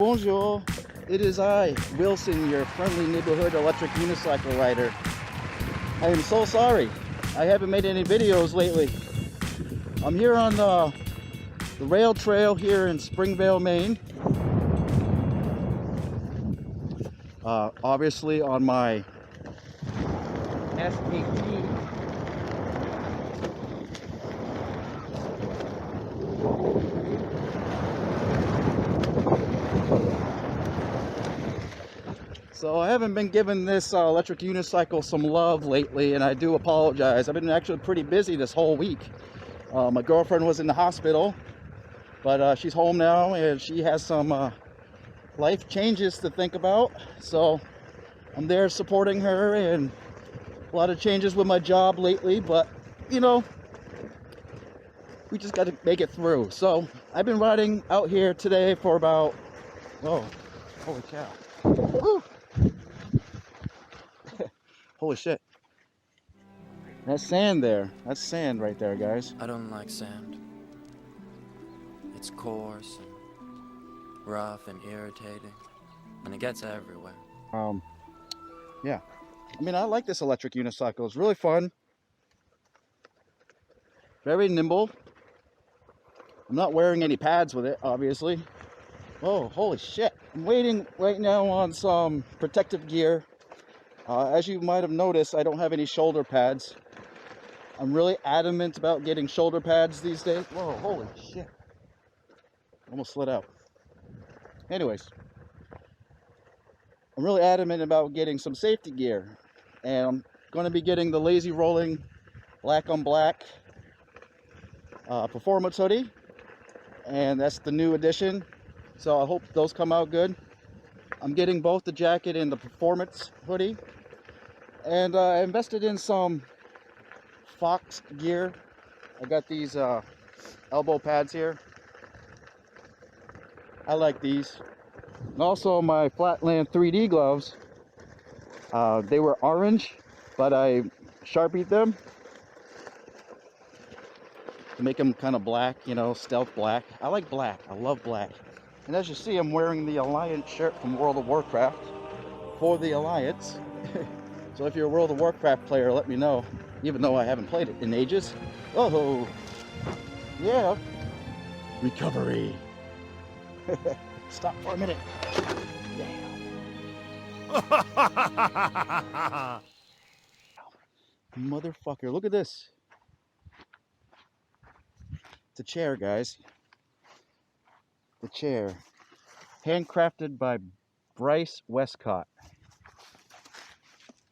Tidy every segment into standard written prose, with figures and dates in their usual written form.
Bonjour, it is I, Wilson, your friendly neighborhood electric unicycle rider. I am so sorry, I haven't made any videos lately. I'm here on the rail trail here in Springvale, Maine. Obviously on my S18 So I haven't been giving this electric unicycle some love lately, and I do apologize. I've been actually pretty busy this whole week. My girlfriend was in the hospital, but she's home now, and she has some life changes to think about. So I'm there supporting her, and a lot of changes with my job lately, but you know, we just got to make it through. So I've been riding out here today for about, oh, holy cow. Woo. Holy shit. That's sand there. That's sand right there, guys. I don't like sand. It's coarse and rough and irritating, and it gets everywhere. Yeah. I mean, I like this electric unicycle. It's really fun. Very nimble. I'm not wearing any pads with it, obviously. Oh, holy shit. I'm waiting right now on some protective gear. As you might have noticed, I don't have any shoulder pads. I'm really adamant about getting shoulder pads these days. Whoa, holy shit. Almost slid out. Anyways, I'm really adamant about getting some safety gear. And I'm going to be getting the LAZYROLLING black on black performance hoodie. And that's the new edition. So I hope those come out good. I'm getting both the jacket and the performance hoodie. And I invested in some Fox gear. I got these elbow pads here. I like these. And also my Flatland 3D gloves. They were orange, but I Sharpied them to make them kind of black, you know, stealth black. I like black. I love black. And as you see, I'm wearing the Alliance shirt from World of Warcraft for the Alliance. So if you're a World of Warcraft player, let me know, even though I haven't played it in ages. Oh, yeah. Recovery. Stop for a minute. Yeah. Motherfucker, look at this. It's a chair, guys. The chair. Handcrafted by Bryce Westcott.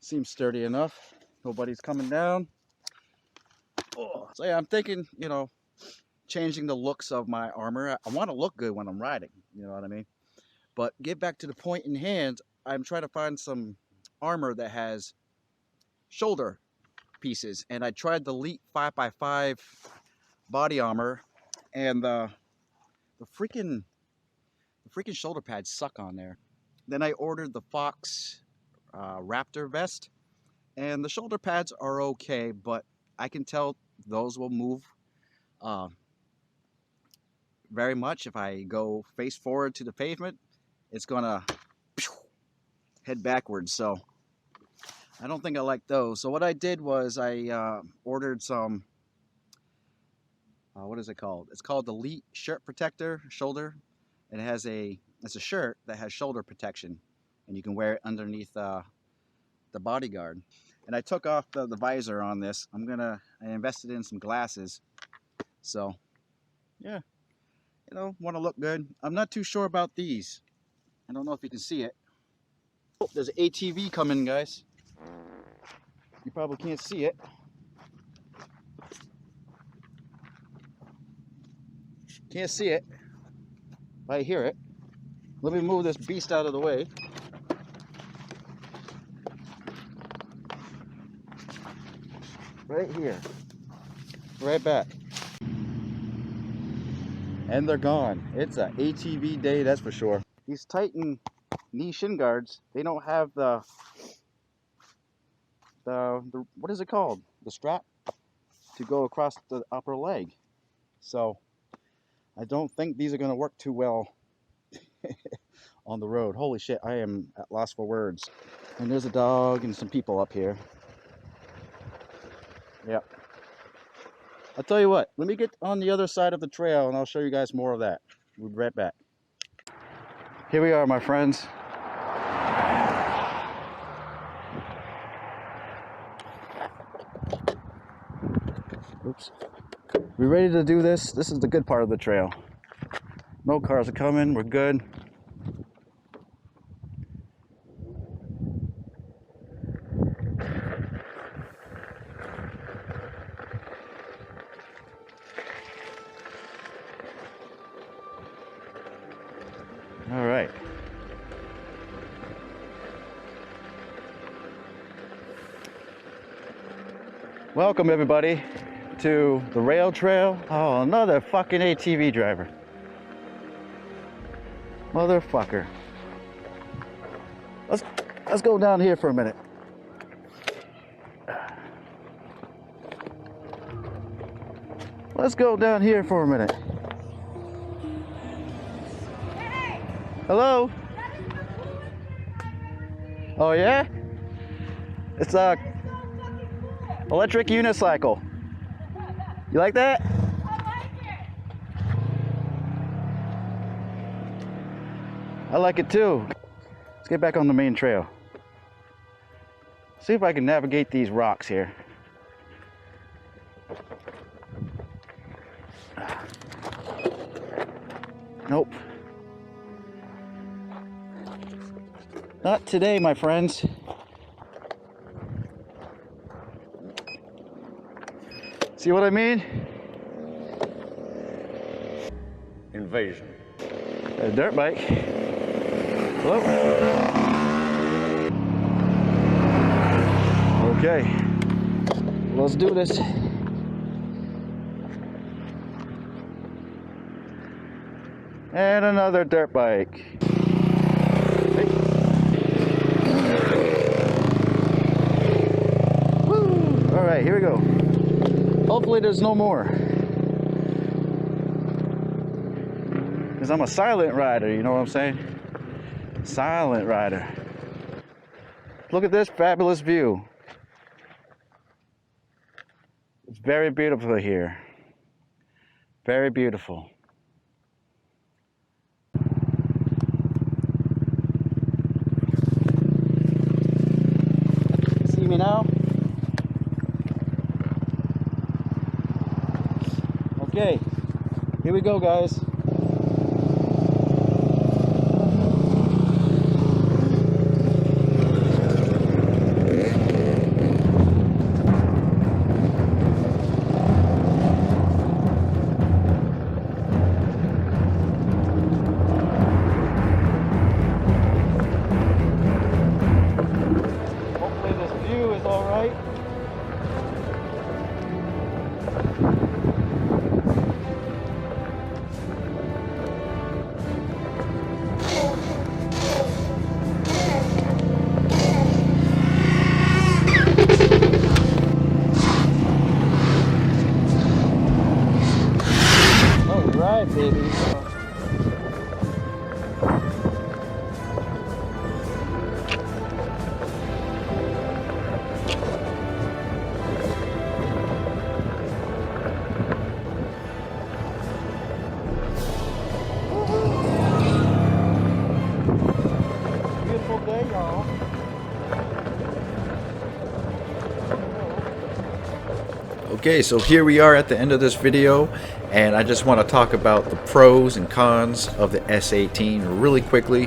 Seems sturdy enough. Nobody's coming down. Oh. So yeah, I'm thinking, you know, changing the looks of my armor. I want to look good when I'm riding, you know what I mean? But get back to the point in hand, I'm trying to find some armor that has shoulder pieces. And I tried the Elite 5x5 body armor, and the freaking shoulder pads suck on there. Then I ordered the Fox Raptor vest, and the shoulder pads are okay, but I can tell those will move very much. If I go face forward to the pavement, it's gonna head backwards. So I don't think I like those. So what I did was I ordered some what is it called? It's called the Elite Shirt Protector Shoulder. It's a shirt that has shoulder protection, and you can wear it underneath the bodyguard. And I took off the visor on this. I invested in some glasses. So yeah, you know, want to look good. I'm not too sure about these. I don't know if you can see it. Oh, there's an ATV coming, guys. You probably can't see it. Can't see it, but I hear it. Let me move this beast out of the way. Right here. Right back. And they're gone. It's an ATV day, that's for sure. These Titan knee shin guards, they don't have the what is it called? The strap to go across the upper leg. So I don't think these are going to work too well on the road. Holy shit, I am at loss for words. And there's a dog and some people up here. Yep. I'll tell you what, let me get on the other side of the trail and I'll show you guys more of that. We'll be right back. Here we are, my friends. Oops. We ready to do this? This is the good part of the trail. No cars are coming, we're good. All right. Welcome everybody to the rail trail. Oh, another fucking ATV driver. Motherfucker. Let's go down here for a minute. Let's go down here for a minute. Hey, Hello? that is so cool. Oh yeah? It's a That is so fucking cool. electric unicycle. You like that? I like it. I like it too. Let's get back on the main trail. See if I can navigate these rocks here. Nope. Not today, my friends. See what I mean? Invasion. A dirt bike. Hello? Okay. Let's do this. And another dirt bike. Hey. Woo! All right, here we go. Hopefully there's no more. Because I'm a silent rider, you know what I'm saying? Silent rider. Look at this fabulous view. It's very beautiful here. Very beautiful. See me now? Okay, here we go, guys. Hopefully this view is all right. All right, baby. Beautiful day, y'all. Okay, so here we are at the end of this video, and I just want to talk about the pros and cons of the S18 really quickly.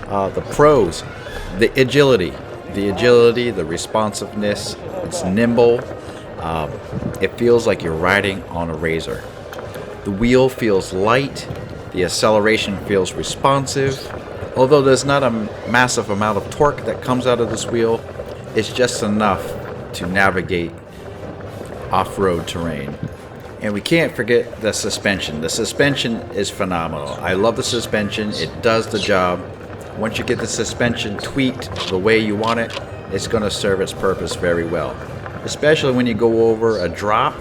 The pros, the agility, the responsiveness, it's nimble, it feels like you're riding on a razor. The wheel feels light, the acceleration feels responsive. Although there's not a massive amount of torque that comes out of this wheel, it's just enough to navigate off-road terrain. And we can't forget the suspension. The suspension is phenomenal. I love the suspension. It does the job. Once you get the suspension tweaked the way you want it, it's going to serve its purpose very well. Especially when you go over a drop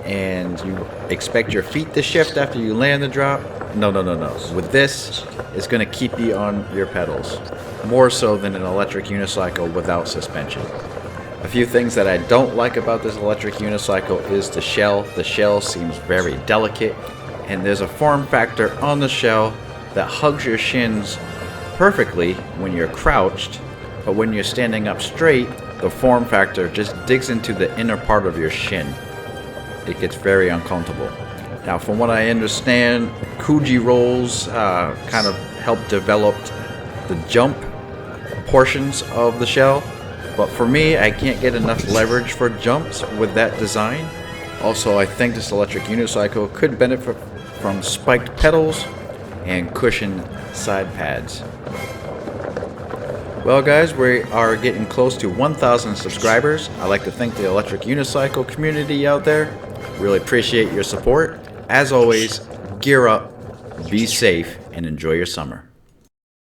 and you expect your feet to shift after you land the drop. No. With this, it's going to keep you on your pedals, more so than an electric unicycle without suspension. A few things that I don't like about this electric unicycle is the shell. The shell seems very delicate, and there's a form factor on the shell that hugs your shins perfectly when you're crouched, but when you're standing up straight, the form factor just digs into the inner part of your shin. It gets very uncomfortable. Now, from what I understand, Kuji rolls kind of help develop the jump portions of the shell, but for me, I can't get enough leverage for jumps with that design. Also, I think this electric unicycle could benefit from spiked pedals and cushioned side pads. Well guys, we are getting close to 1,000 subscribers. I'd like to thank the electric unicycle community out there. Really appreciate your support. As always, gear up, be safe, and enjoy your summer.